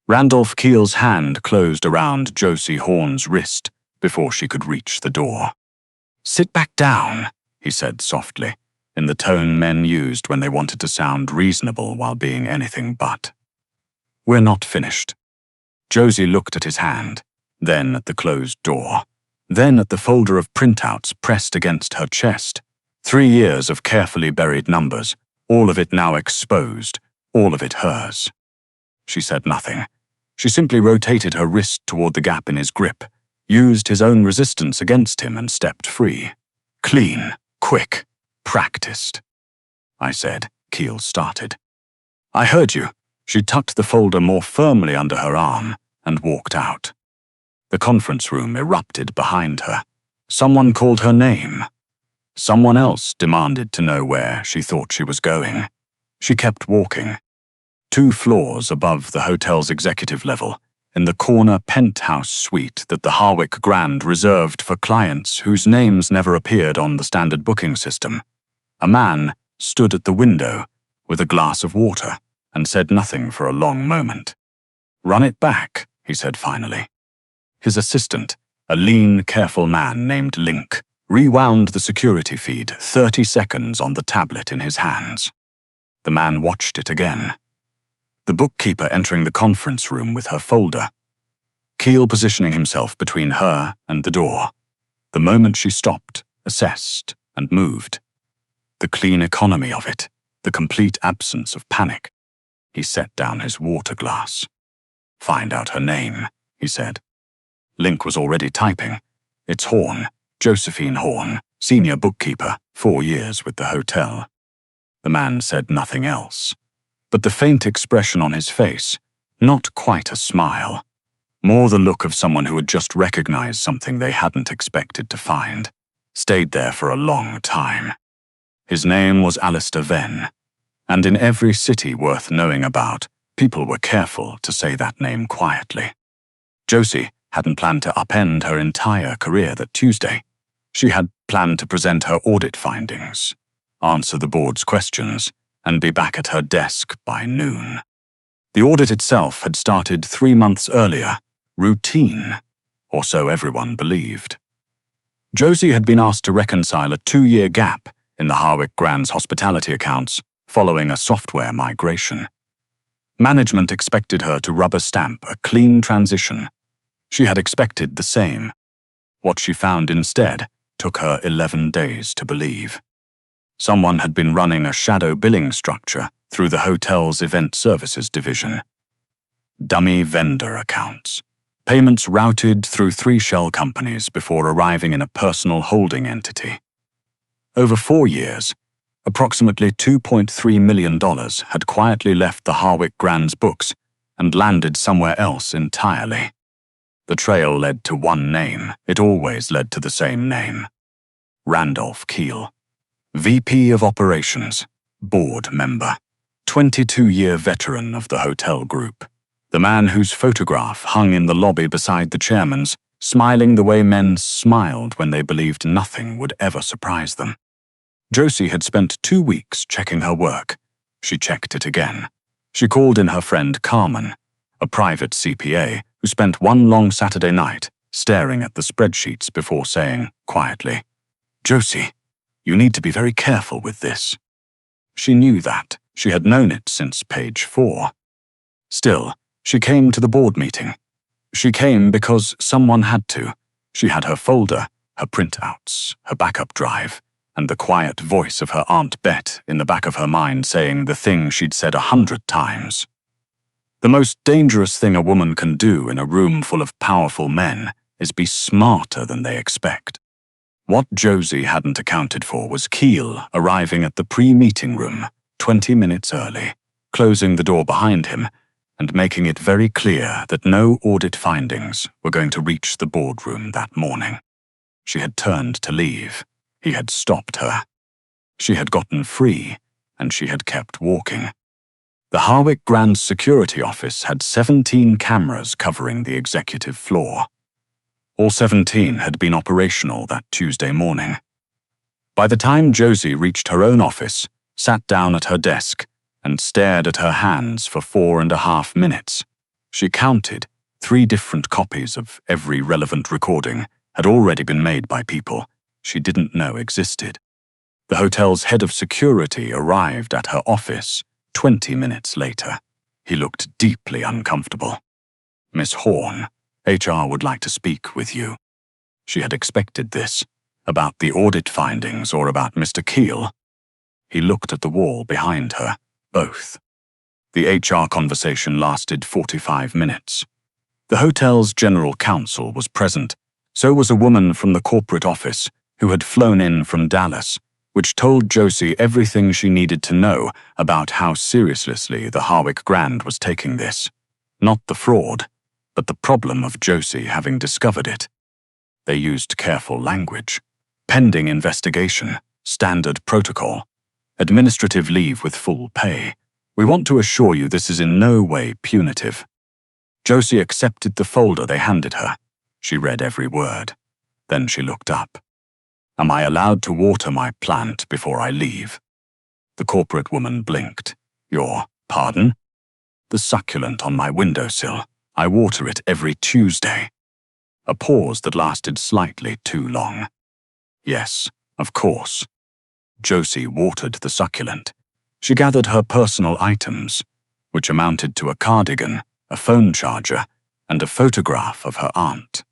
Randolph Keel's hand closed around Josie Horn's wrist before she could reach the door. "Sit back down," he said softly, in the tone men used when they wanted to sound reasonable while being anything but. "We're not finished." Josie looked at his hand, then at the closed door, then at the folder of printouts pressed against her chest. 3 years of carefully buried numbers, all of it now exposed, all of it hers. She said nothing. She simply rotated her wrist toward the gap in his grip, used his own resistance against him and stepped free. Clean, quick, practiced. "I said," Keel started. "I heard you." She tucked the folder more firmly under her arm and walked out. The conference room erupted behind her. Someone called her name. Someone else demanded to know where she thought she was going. She kept walking. 2 floors above the hotel's executive level, in the corner penthouse suite that the Harwick Grand reserved for clients whose names never appeared on the standard booking system, a man stood at the window with a glass of water and said nothing for a long moment. "Run it back," he said finally. His assistant, a lean, careful man named Link, rewound the security feed 30 seconds on the tablet in his hands. The man watched it again. The bookkeeper entering the conference room with her folder. Keel positioning himself between her and the door. The moment she stopped, assessed, and moved. The clean economy of it, the complete absence of panic. He set down his water glass. "Find out her name," he said. Link was already typing. "It's Horn, Josephine Horn, senior bookkeeper, 4 years with the hotel." The man said nothing else, but the faint expression on his face, not quite a smile, more the look of someone who had just recognized something they hadn't expected to find, stayed there for a long time. His name was Alistair Venn, and in every city worth knowing about, people were careful to say that name quietly. Josie hadn't planned to upend her entire career that Tuesday. She had planned to present her audit findings, answer the board's questions, and be back at her desk by noon. The audit itself had started 3 months earlier, routine, or so everyone believed. Josie had been asked to reconcile a 2-year gap in the Harwick Grand's hospitality accounts following a software migration. Management expected her to rubber stamp a clean transition. She had expected the same. What she found instead took her 11 days to believe. Someone had been running a shadow billing structure through the hotel's event services division. Dummy vendor accounts. Payments routed through 3 shell companies before arriving in a personal holding entity. Over 4 years, approximately $2.3 million had quietly left the Harwick Grand's books and landed somewhere else entirely. The trail led to one name. It always led to the same name. Randolph Keel. VP of Operations, board member, 22-year veteran of the hotel group. The man whose photograph hung in the lobby beside the chairman's, smiling the way men smiled when they believed nothing would ever surprise them. Josie had spent 2 weeks checking her work. She checked it again. She called in her friend Carmen, a private CPA who spent one long Saturday night staring at the spreadsheets before saying, quietly, "Josie, you need to be very careful with this." She knew that. She had known it since page 4. Still, she came to the board meeting. She came because someone had to. She had her folder, her printouts, her backup drive, and the quiet voice of her Aunt Bet in the back of her mind saying the thing she'd said 100 times. The most dangerous thing a woman can do in a room full of powerful men is be smarter than they expect. What Josie hadn't accounted for was Keel arriving at the pre-meeting room 20 minutes early, closing the door behind him, and making it very clear that no audit findings were going to reach the boardroom that morning. She had turned to leave. He had stopped her. She had gotten free, and she had kept walking. The Harwick Grand security office had 17 cameras covering the executive floor. All 17 had been operational that Tuesday morning. By the time Josie reached her own office, sat down at her desk, and stared at her hands for 4.5 minutes, She counted. 3 different copies of every relevant recording had already been made by people she didn't know existed. The hotel's head of security arrived at her office 20 minutes later. He looked deeply uncomfortable. "Miss Horn, HR would like to speak with you." She had expected this. About the audit findings or about Mr. Quie? He looked at the wall behind her. Both. The HR conversation lasted 45 minutes. The hotel's general counsel was present. So was a woman from the corporate office who had flown in from Dallas, which told Josie everything she needed to know about how seriously the Harwick Grand was taking this. Not the fraud, but the problem of Josie having discovered it. They used careful language. Pending investigation, standard protocol, administrative leave with full pay. We want to assure you this is in no way punitive. Josie accepted the folder they handed her. She read every word. Then she looked up. "Am I allowed to water my plant before I leave?" The corporate woman blinked. "Your pardon?" "The succulent on my windowsill. I water it every Tuesday." A pause that lasted slightly too long. "Yes, of course." Josie watered the succulent. She gathered her personal items, which amounted to a cardigan, a phone charger, and a photograph of her aunt.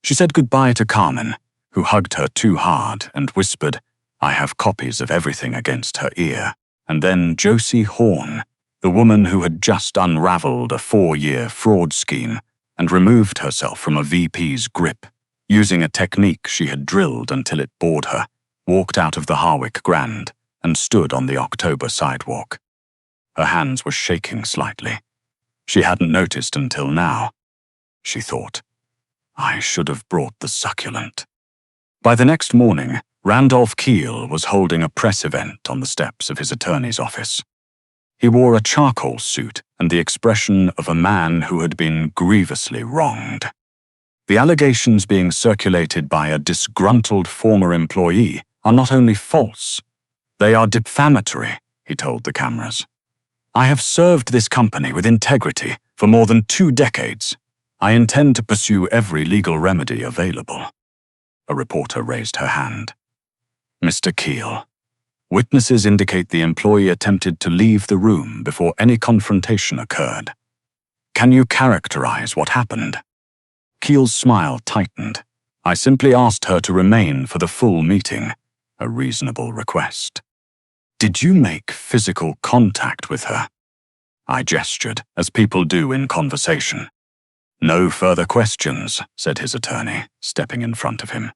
She said goodbye to Carmen, who hugged her too hard and whispered, "I have copies of everything," against her ear. And then Josie Horn, the woman who had just unraveled a 4-year fraud scheme and removed herself from a VP's grip, using a technique she had drilled until it bored her, walked out of the Harwick Grand and stood on the October sidewalk. Her hands were shaking slightly. She hadn't noticed until now. She thought, "I should have brought the succulent." By the next morning, Randolph Quie was holding a press event on the steps of his attorney's office. He wore a charcoal suit and the expression of a man who had been grievously wronged. The allegations being circulated by a disgruntled former employee are not only false, they are defamatory, he told the cameras. "I have served this company with integrity for more than 2 decades. I intend to pursue every legal remedy available." A reporter raised her hand. "Mr. Quie, witnesses indicate the employee attempted to leave the room before any confrontation occurred. Can you characterize what happened?" Quie's smile tightened. "I simply asked her to remain for the full meeting, a reasonable request." "Did you make physical contact with her?" I gestured, as people do in conversation. "No further questions," said his attorney, stepping in front of him.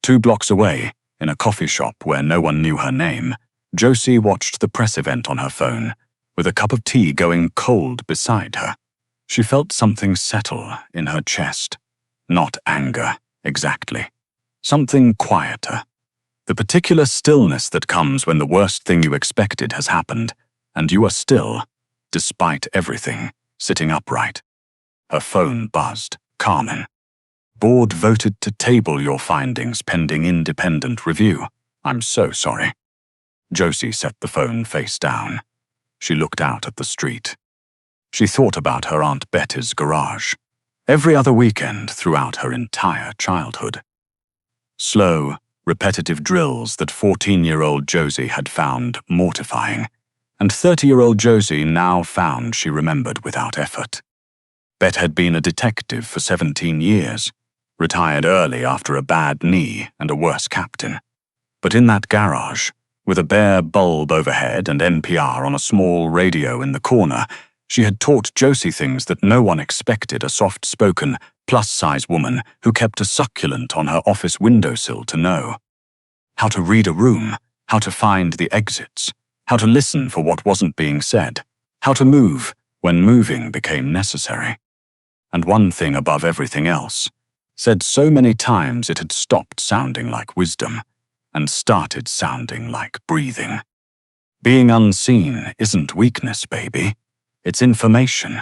2 blocks away, in a coffee shop where no one knew her name, Josie watched the press event on her phone, with a cup of tea going cold beside her. She felt something settle in her chest. Not anger, exactly. Something quieter. The particular stillness that comes when the worst thing you expected has happened, and you are still, despite everything, sitting upright. Her phone buzzed. "Carmen. Board voted to table your findings pending independent review. I'm so sorry." Josie set the phone face down. She looked out at the street. She thought about her Aunt Betty's garage, every other weekend throughout her entire childhood. Slow, repetitive drills that 14-year-old Josie had found mortifying, and 30-year-old Josie now found she remembered without effort. Bet had been a detective for 17 years, retired early after a bad knee and a worse captain. But in that garage, with a bare bulb overhead and NPR on a small radio in the corner, she had taught Josie things that no one expected a soft-spoken, plus-size woman who kept a succulent on her office windowsill to know. How to read a room, how to find the exits, how to listen for what wasn't being said, how to move when moving became necessary. And one thing above everything else, said so many times it had stopped sounding like wisdom and started sounding like breathing. Being unseen isn't weakness, baby. It's information.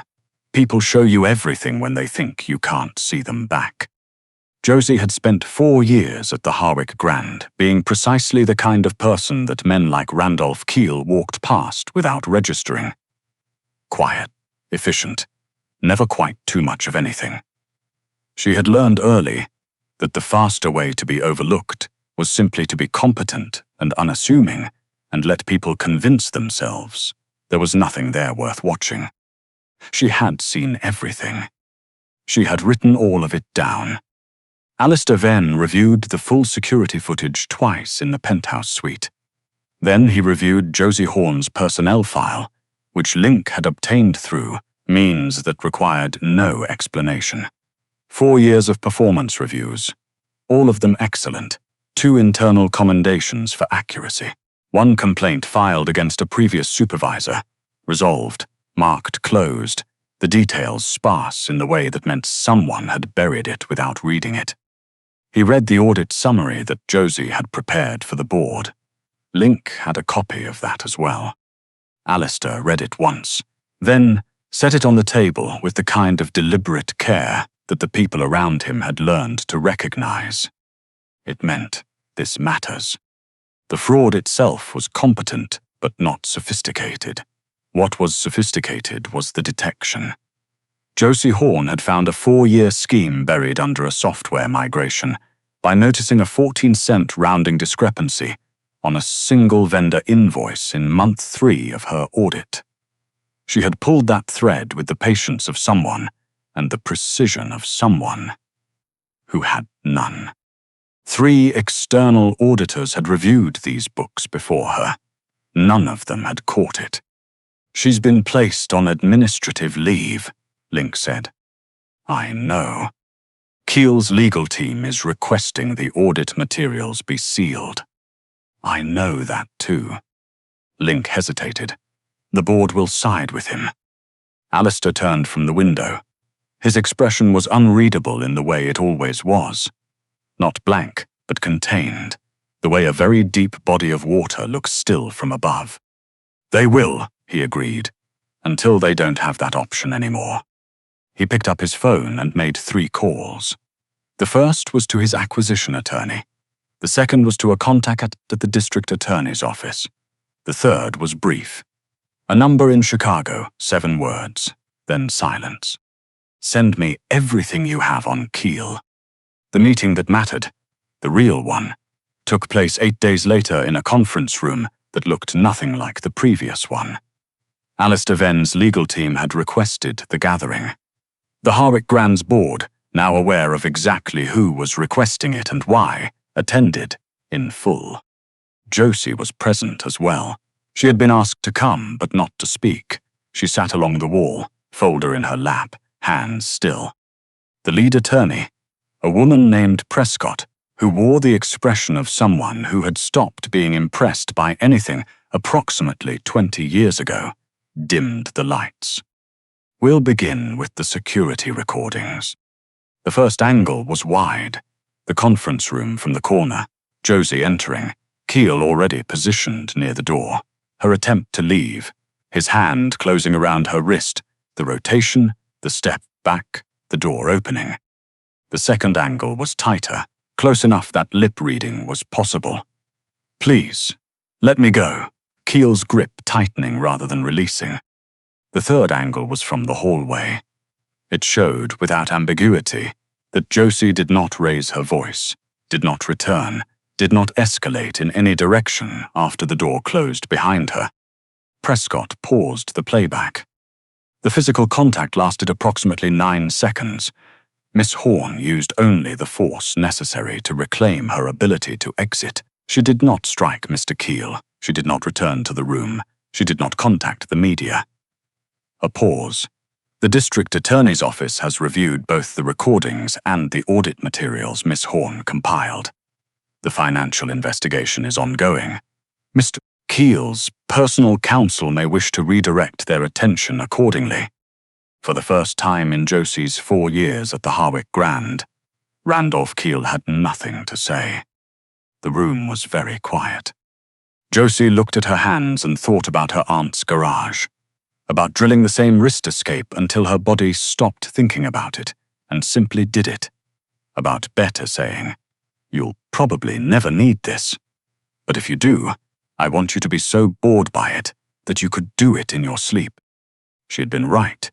People show you everything when they think you can't see them back. Josie had spent 4 years at the Harwick Grand, being precisely the kind of person that men like Randolph Quie walked past without registering. Quiet, efficient, never quite too much of anything. She had learned early that the faster way to be overlooked was simply to be competent and unassuming and let people convince themselves there was nothing there worth watching. She had seen everything. She had written all of it down. Alistair Venn reviewed the full security footage twice in the penthouse suite. Then he reviewed Josie Horn's personnel file, which Link had obtained through means that required no explanation. 4 years of performance reviews, all of them excellent, 2 internal commendations for accuracy, 1 complaint filed against a previous supervisor, resolved, marked closed, the details sparse in the way that meant someone had buried it without reading it. He read the audit summary that Josie had prepared for the board. Link had a copy of that as well. Alistair read it once, then set it on the table with the kind of deliberate care that the people around him had learned to recognize. It meant this matters. The fraud itself was competent but not sophisticated. What was sophisticated was the detection. Josie Horn had found a 4-year scheme buried under a software migration by noticing a 14-cent rounding discrepancy on a single vendor invoice in month 3 of her audit. She had pulled that thread with the patience of someone and the precision of someone who had none. 3 external auditors had reviewed these books before her. None of them had caught it. "She's been placed on administrative leave," Link said. "I know. Quie's legal team is requesting the audit materials be sealed." "I know that too." Link hesitated. "The board will side with him." Alistair turned from the window. His expression was unreadable in the way it always was. Not blank, but contained, the way a very deep body of water looks still from above. "They will," he agreed, "until they don't have that option anymore." He picked up his phone and made 3 calls. The first was to his acquisition attorney. The second was to a contact at the district attorney's office. The third was brief. A number in Chicago, 7 words, then silence. "Send me everything you have on Quie." The meeting that mattered, the real one, took place 8 days later in a conference room that looked nothing like the previous one. Alistair Venn's legal team had requested the gathering. The Harwick Grand's board, now aware of exactly who was requesting it and why, attended in full. Josie was present as well. She had been asked to come, but not to speak. She sat along the wall, folder in her lap, hands still. The lead attorney, a woman named Prescott, who wore the expression of someone who had stopped being impressed by anything approximately 20 years ago, dimmed the lights. "We'll begin with the security recordings." The first angle was wide, the conference room from the corner, Josie entering, Quie already positioned near the door, her attempt to leave, his hand closing around her wrist, the rotation, the step back, the door opening. The second angle was tighter, close enough that lip reading was possible. "Please, let me go," Quie's grip tightening rather than releasing. The third angle was from the hallway. It showed, without ambiguity, that Josie did not raise her voice, did not return, did not escalate in any direction after the door closed behind her. Prescott paused the playback. The physical contact lasted approximately 9 seconds. Miss Horn used only the force necessary to reclaim her ability to exit. She did not strike Mr. Quie. She did not return to the room. She did not contact the media. A pause. "The district attorney's office has reviewed both the recordings and the audit materials Miss Horn compiled. The financial investigation is ongoing. Mr. Quie's personal counsel may wish to redirect their attention accordingly." For the first time in Josie's 4 years at the Harwick Grand, Randolph Quie had nothing to say. The room was very quiet. Josie looked at her hands and thought about her aunt's garage, about drilling the same wrist escape until her body stopped thinking about it and simply did it, about Betta saying, "You'll probably never need this, but if you do, I want you to be so bored by it that you could do it in your sleep." She had been right.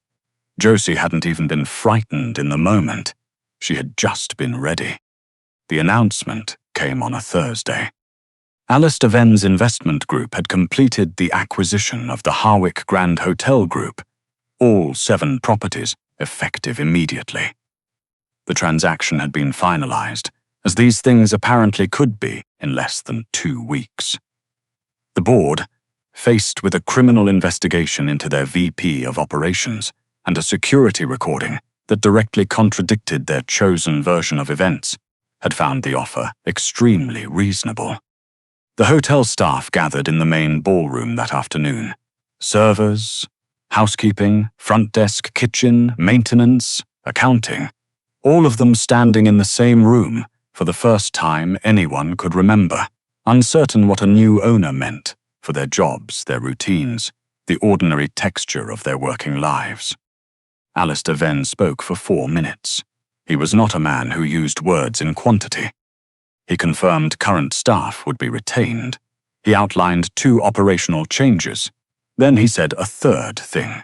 Josie hadn't even been frightened in the moment. She had just been ready. The announcement came on a Thursday. Alistair Venn's investment group had completed the acquisition of the Harwick Grand Hotel Group, all 7 properties, effective immediately. The transaction had been finalized, as these things apparently could be in less than 2 weeks. The board, faced with a criminal investigation into their VP of operations and a security recording that directly contradicted their chosen version of events, had found the offer extremely reasonable. The hotel staff gathered in the main ballroom that afternoon. Servers, housekeeping, front desk, kitchen, maintenance, accounting, all of them standing in the same room for the first time anyone could remember, uncertain what a new owner meant for their jobs, their routines, the ordinary texture of their working lives. Alistair Venn spoke for 4 minutes. He was not a man who used words in quantity. He confirmed current staff would be retained. He outlined 2 operational changes. Then he said a third thing.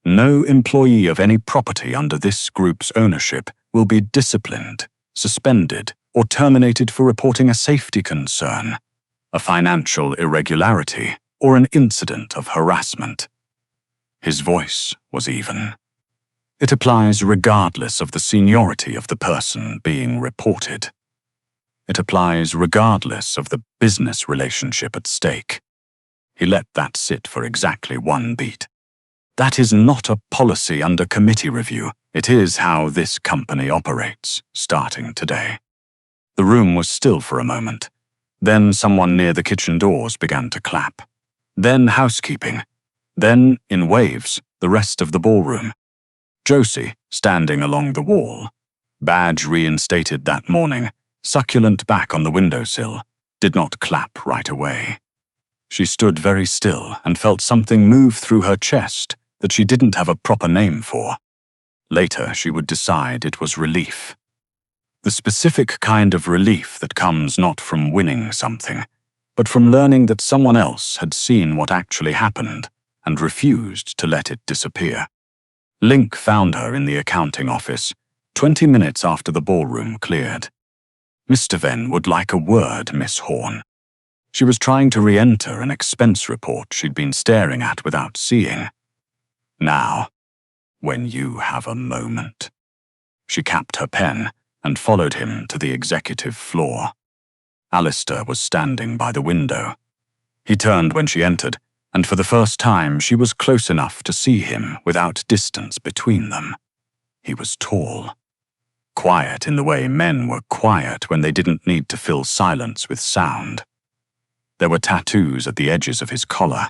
No employee of any property under this group's ownership will be disciplined, suspended, or terminated for reporting a safety concern, a financial irregularity, or an incident of harassment. His voice was even. It applies regardless of the seniority of the person being reported. It applies regardless of the business relationship at stake. He let that sit for exactly 1 beat. That is not a policy under committee review. It is how this company operates, starting today. The room was still for a moment. Then someone near the kitchen doors began to clap. Then housekeeping. Then, in waves, the rest of the ballroom. Josie, standing along the wall, badge reinstated that morning, succulent back on the windowsill, did not clap right away. She stood very still and felt something move through her chest that she didn't have a proper name for. Later, she would decide it was relief. The specific kind of relief that comes not from winning something, but from learning that someone else had seen what actually happened and refused to let it disappear. Link found her in the accounting office, 20 minutes after the ballroom cleared. Mr. Venn would like a word, Miss Horn. She was trying to re-enter an expense report she'd been staring at without seeing. Now, when you have a moment. She capped her pen and followed him to the executive floor. Alistair was standing by the window. He turned when she entered, and for the first time she was close enough to see him without distance between them. He was tall. Quiet in the way men were quiet when they didn't need to fill silence with sound. There were tattoos at the edges of his collar.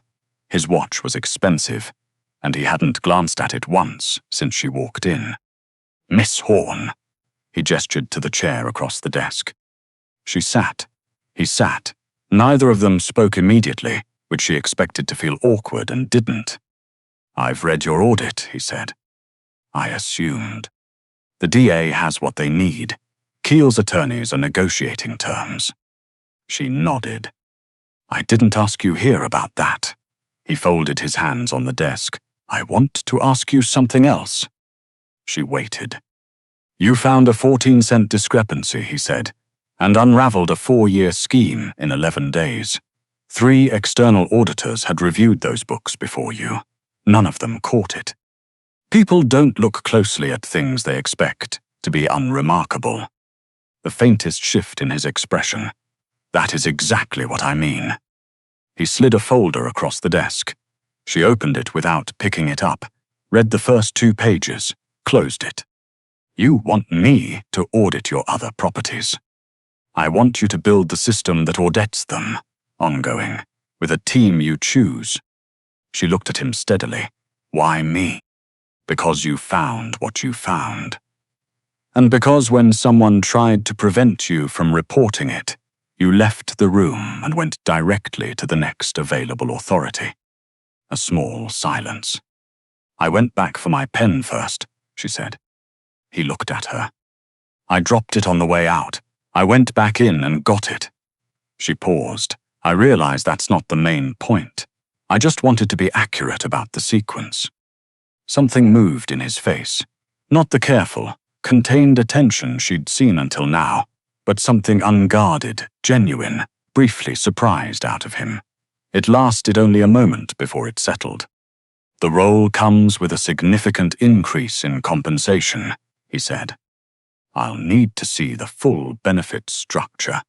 His watch was expensive, and he hadn't glanced at it once since she walked in. Miss Horn. He gestured to the chair across the desk. She sat. He sat. Neither of them spoke immediately, which she expected to feel awkward and didn't. I've read your audit, he said. I assumed. The DA has what they need. Keel's attorneys are negotiating terms. She nodded. I didn't ask you here about that. He folded his hands on the desk. I want to ask you something else. She waited. You found a 14-cent discrepancy, he said, and unraveled a 4-year scheme in 11 days. 3 external auditors had reviewed those books before you. None of them caught it. People don't look closely at things they expect to be unremarkable. The faintest shift in his expression. That is exactly what I mean. He slid a folder across the desk. She opened it without picking it up, read the first 2 pages, closed it. You want me to audit your other properties. I want you to build the system that audits them, ongoing, with a team you choose. She looked at him steadily. Why me? Because you found what you found. And because when someone tried to prevent you from reporting it, you left the room and went directly to the next available authority. A small silence. I went back for my pen first, she said. He looked at her. I dropped it on the way out. I went back in and got it. She paused. I realized that's not the main point. I just wanted to be accurate about the sequence. Something moved in his face. Not the careful, contained attention she'd seen until now, but something unguarded, genuine, briefly surprised out of him. It lasted only a moment before it settled. "The role comes with a significant increase in compensation," he said. "I'll need to see the full benefit structure."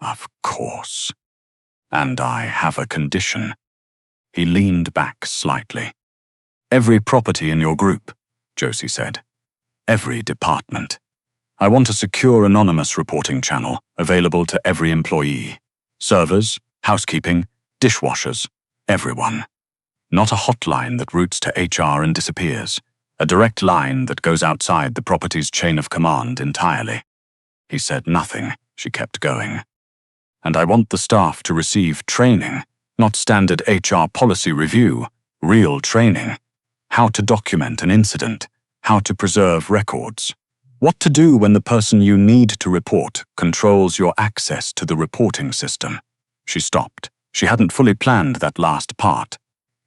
"Of course. And I have a condition." He leaned back slightly. "Every property in your group," Josie said. "Every department. I want a secure anonymous reporting channel available to every employee. Servers, housekeeping, dishwashers, everyone. Not a hotline that routes to HR and disappears. A direct line that goes outside the property's chain of command entirely." He said nothing. She kept going. "And I want the staff to receive training, not standard HR policy review, real training. How to document an incident, how to preserve records. What to do when the person you need to report controls your access to the reporting system." She stopped. She hadn't fully planned that last part.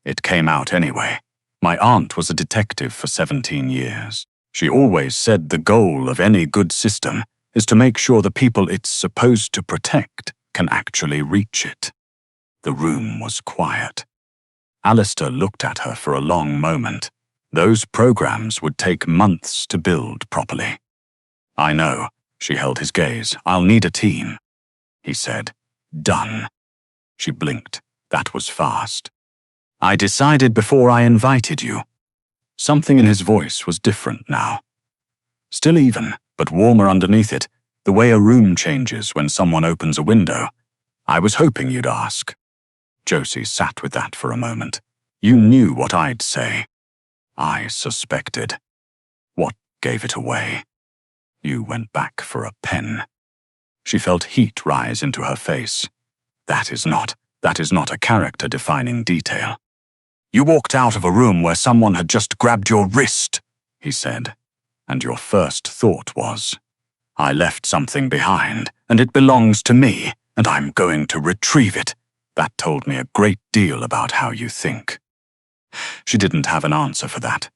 It came out anyway. "My aunt was a detective for 17 years. She always said the goal of any good system is to make sure the people it's supposed to protect can actually reach it." The room was quiet. Alistair looked at her for a long moment. Those programs would take months to build properly. "I know," she held his gaze. "I'll need a team." He said, "Done." She blinked. That was fast. "I decided before I invited you." Something in his voice was different now. Still even, but warmer underneath it, the way a room changes when someone opens a window. "I was hoping you'd ask." Josie sat with that for a moment. "You knew what I'd say." "I suspected." "What gave it away?" "You went back for a pen." She felt heat rise into her face. That is not a character-defining detail." "You walked out of a room where someone had just grabbed your wrist," he said, "and your first thought was, I left something behind, and it belongs to me, and I'm going to retrieve it. That told me a great deal about how you think." She didn't have an answer for that.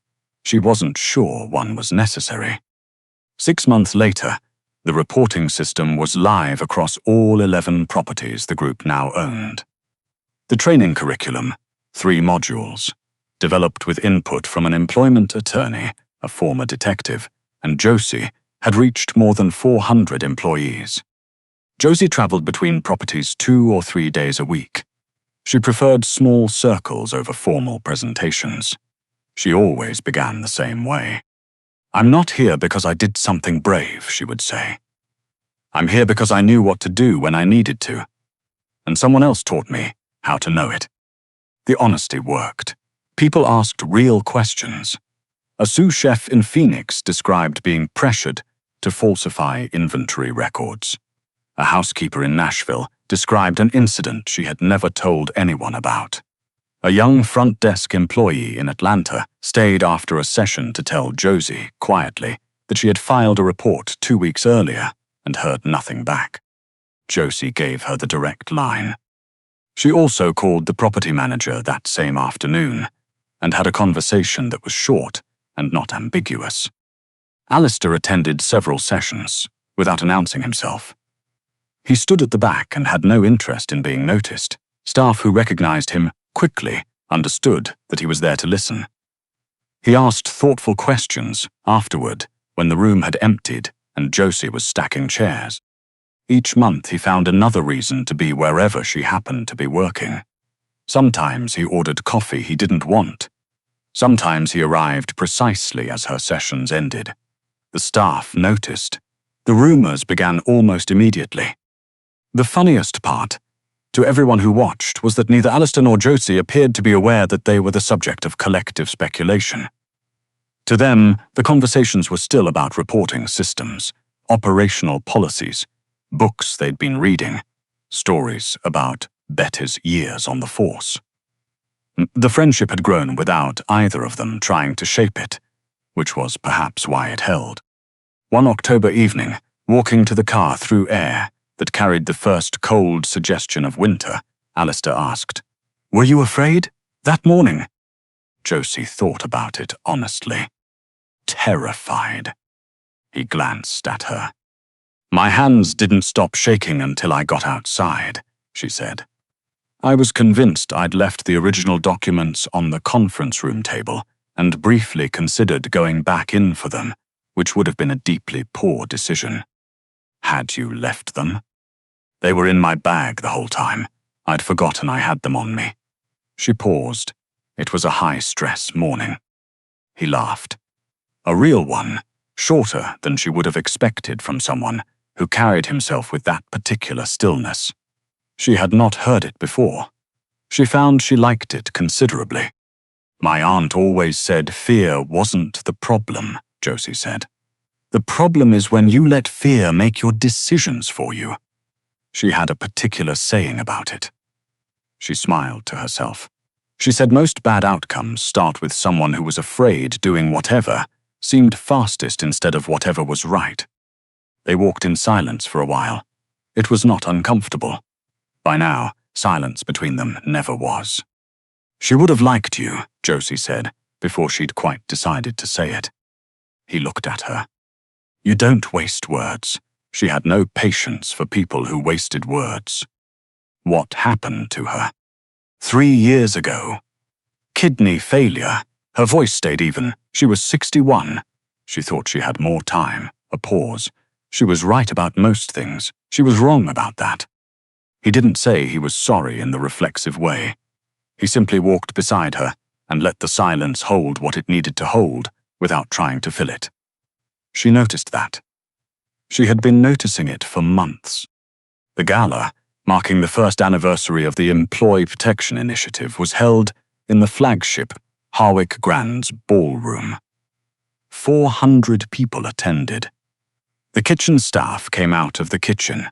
She wasn't sure one was necessary. 6 months later, the reporting system was live across all 11 properties the group now owned. The training curriculum, 3 modules, developed with input from an employment attorney, a former detective, and Josie, had reached more than 400 employees. Josie traveled between properties 2 or 3 days a week. She preferred small circles over formal presentations. She always began the same way. "I'm not here because I did something brave," she would say. "I'm here because I knew what to do when I needed to. And someone else taught me how to know it." The honesty worked. People asked real questions. A sous chef in Phoenix described being pressured to falsify inventory records. A housekeeper in Nashville described an incident she had never told anyone about. A young front desk employee in Atlanta stayed after a session to tell Josie, quietly, that she had filed a report 2 weeks earlier and heard nothing back. Josie gave her the direct line. She also called the property manager that same afternoon and had a conversation that was short and not ambiguous. Alistair attended several sessions without announcing himself. He stood at the back and had no interest in being noticed. Staff who recognized him quickly understood that he was there to listen. He asked thoughtful questions afterward when the room had emptied and Josie was stacking chairs. Each month he found another reason to be wherever she happened to be working. Sometimes he ordered coffee he didn't want. Sometimes he arrived precisely as her sessions ended. The staff noticed. The rumors began almost immediately. The funniest part, to everyone who watched, was that neither Alistair nor Josie appeared to be aware that they were the subject of collective speculation. To them, the conversations were still about reporting systems, operational policies, books they'd been reading, stories about Betty's years on the force. The friendship had grown without either of them trying to shape it, which was perhaps why it held. One October evening, walking to the car through air that carried the first cold suggestion of winter, Alistair asked, "Were you afraid? That morning?" Josie thought about it honestly. Terrified. He glanced at her. My hands didn't stop shaking until I got outside, she said. I was convinced I'd left the original documents on the conference room table and briefly considered going back in for them, which would have been a deeply poor decision. Had you left them? They were in my bag the whole time. I'd forgotten I had them on me. She paused. It was a high-stress morning. He laughed. A real one, shorter than she would have expected from someone who carried himself with that particular stillness. She had not heard it before. She found she liked it considerably. My aunt always said fear wasn't the problem, Josie said. The problem is when you let fear make your decisions for you. She had a particular saying about it. She smiled to herself. She said most bad outcomes start with someone who was afraid doing whatever seemed fastest instead of whatever was right. They walked in silence for a while. It was not uncomfortable. By now, silence between them never was. She would have liked you, Josie said, before she'd quite decided to say it. He looked at her. You don't waste words. She had no patience for people who wasted words. What happened to her? 3 years ago. Kidney failure. Her voice stayed even. She was 61. She thought she had more time. A pause. She was right about most things. She was wrong about that. He didn't say he was sorry in the reflexive way. He simply walked beside her and let the silence hold what it needed to hold without trying to fill it. She noticed that. She had been noticing it for months. The gala, marking the first anniversary of the Employee Protection Initiative, was held in the flagship Harwick Grand's ballroom. 400 people attended. The kitchen staff came out of the kitchen.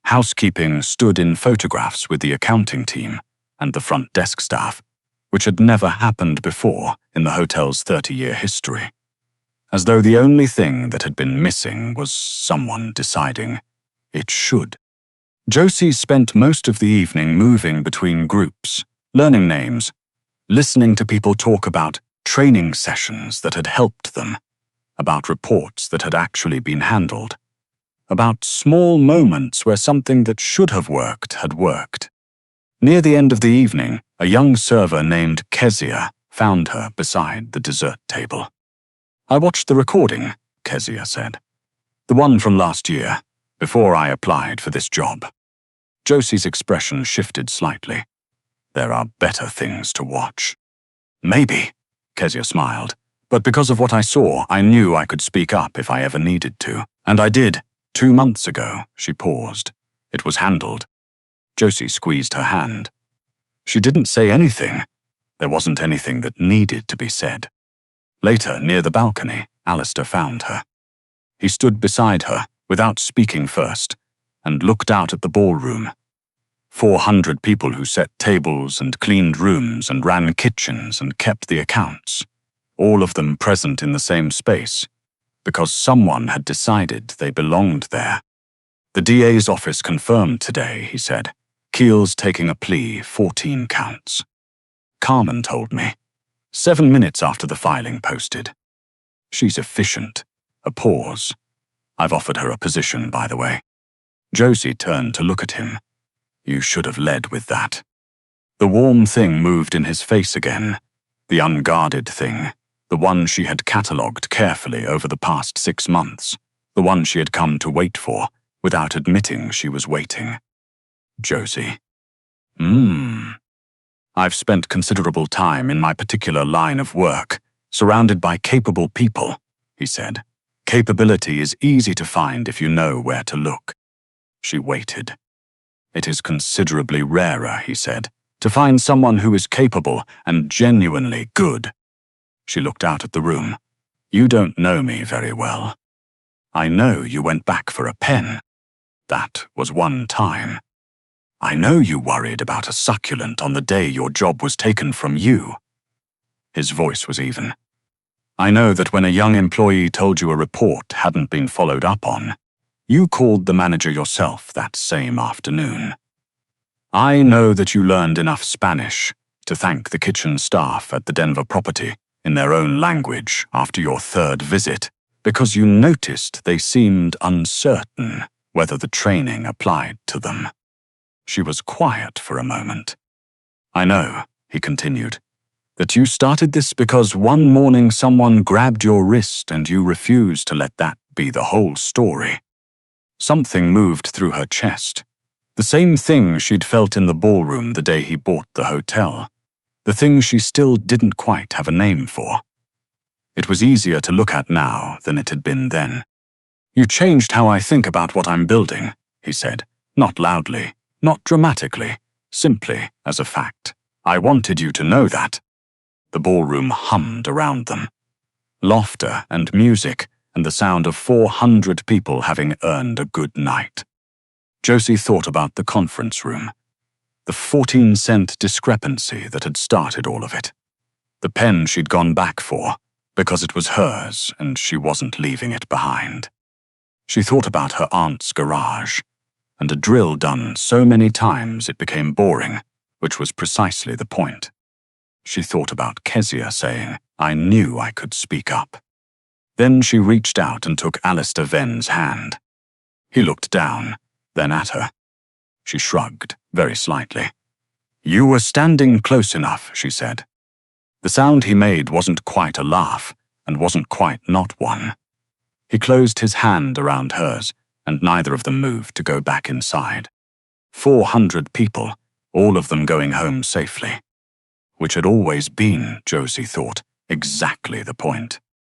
Housekeeping stood in photographs with the accounting team and the front desk staff, which had never happened before in the hotel's 30-year history. As though the only thing that had been missing was someone deciding it should. Josie spent most of the evening moving between groups, learning names, listening to people talk about training sessions that had helped them, about reports that had actually been handled, about small moments where something that should have worked had worked. Near the end of the evening, a young server named Quie found her beside the dessert table. I watched the recording, Quie said. The one from last year, before I applied for this job. Josie's expression shifted slightly. There are better things to watch. Maybe, Quie smiled, but because of what I saw, I knew I could speak up if I ever needed to. And I did. 2 months ago, she paused. It was handled. Josie squeezed her hand. She didn't say anything. There wasn't anything that needed to be said. Later, near the balcony, Alistair found her. He stood beside her, without speaking first, and looked out at the ballroom. 400 people who set tables and cleaned rooms and ran kitchens and kept the accounts. All of them present in the same space, because someone had decided they belonged there. The DA's office confirmed today, he said. Keel's taking a plea, 14 counts. Carmen told me. 7 minutes after the filing posted. She's efficient. A pause. I've offered her a position, by the way. Josie turned to look at him. You should have led with that. The warm thing moved in his face again. The unguarded thing. The one she had catalogued carefully over the past 6 months. The one she had come to wait for, without admitting she was waiting. Josie. I've spent considerable time in my particular line of work, surrounded by capable people, he said. Capability is easy to find if you know where to look. She waited. It is considerably rarer, he said, to find someone who is capable and genuinely good. She looked out at the room. You don't know me very well. I know you went back for a pen. That was one time. I know you worried about a succulent on the day your job was taken from you. His voice was even. I know that when a young employee told you a report hadn't been followed up on, you called the manager yourself that same afternoon. I know that you learned enough Spanish to thank the kitchen staff at the Denver property in their own language after your third visit because you noticed they seemed uncertain whether the training applied to them. She was quiet for a moment. I know, he continued, that you started this because one morning someone grabbed your wrist and you refused to let that be the whole story. Something moved through her chest. The same thing she'd felt in the ballroom the day he bought the hotel. The thing she still didn't quite have a name for. It was easier to look at now than it had been then. You changed how I think about what I'm building, he said, not loudly, not dramatically, simply as a fact. I wanted you to know that. The ballroom hummed around them. Laughter and music and the sound of 400 people having earned a good night. Josie thought about the conference room. The 14-cent discrepancy that had started all of it. The pen she'd gone back for, because it was hers and she wasn't leaving it behind. She thought about her aunt's garage, and a drill done so many times it became boring, which was precisely the point. She thought about Kezia saying, I knew I could speak up. Then she reached out and took Alistair Venn's hand. He looked down, then at her. She shrugged, very slightly. You were standing close enough, she said. The sound he made wasn't quite a laugh, and wasn't quite not one. He closed his hand around hers, and neither of them moved to go back inside. 400 people, all of them going home safely. Which had always been, Josie thought, exactly the point.